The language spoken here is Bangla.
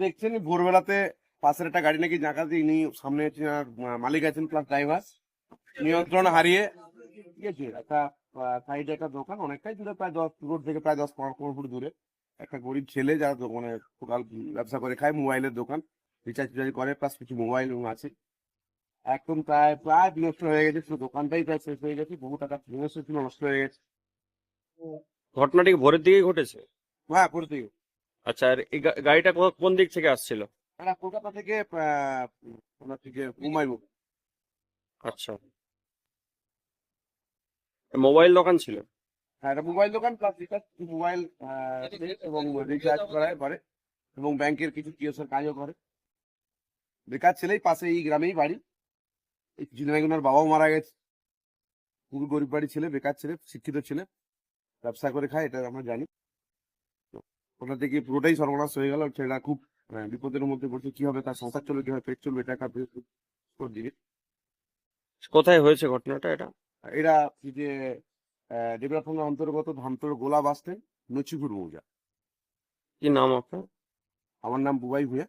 দেখছেন ভোরবেলাতে পাশের একটা গাড়ি নাকি ডাকাতি, ইনি সামনে মালিক আছেন প্লাস ড্রাইভার, নিয়ন্ত্রণ হারিয়ে গেছে একটা সাইডে একটা দোকান, অনেকটাই দূরে, প্রায় 10 রোড থেকে প্রায় 10-15 ফুট দূরে। একটা গরিব ছেলে যারা দোকানে টোটাল ব্যবসা করে খায়, মোবাইলের দোকান, রিচার্জ টিচার্জ করে, প্লাস কিছু মোবাইল আছে, একদম প্রায় প্রায় বিনষ্ট হয়ে গেছে, শুধু দোকানটাই প্রায় শেষ হয়ে গেছে, বহু টাকা বিনষ্ট ছিল, নষ্ট হয়ে গেছে। ঘটনাটি কি ভোরের দিকেই ঘটেছে? হ্যাঁ, করে দিও। আচ্ছা, আর এই গাড়িটা কোন দিক থেকে আসছিল? এরা কলকাতা থেকে ওনার থেকে মুম্বাই মুখ। আচ্ছা, মোবাইল দোকান ছিল? হ্যাঁ, এটা মোবাইল দোকান প্লাস রিচার্জ, মোবাইল এবং রিচার্জ করায় করে, এবং ব্যাংকের কিছু কিওসের কাজও করে। বেকার ছেলেই, পাশে এই গ্রামেই বাড়ি। এই কিছুদিন আগে ওনার বাবাও মারা গেছে। খুবই গরিব বাড়ি ছেলে, বেকার ছেলে, শিক্ষিত ছেলে, ব্যবসা করে খায়, এটা আমরা জানি। তো ওটা থেকে পুরোটাই সর্বনাশ হয়ে গেল। ছেলেটা খুব বিপদের মধ্যে পড়ছে, কি হবে, তার সংসার চলবে, কি হবে, পেট চলবে, টাকা দিবে। কোথায় হয়েছে ঘটনাটা এটা? এরা এই যে দেবরা থানার অন্তর্গত ধামতর গোলা বাস স্ট্যান্ড, নচিপুর মৌজা। কি নাম আপনার? আমার নাম বুবাই ভূঁইয়া।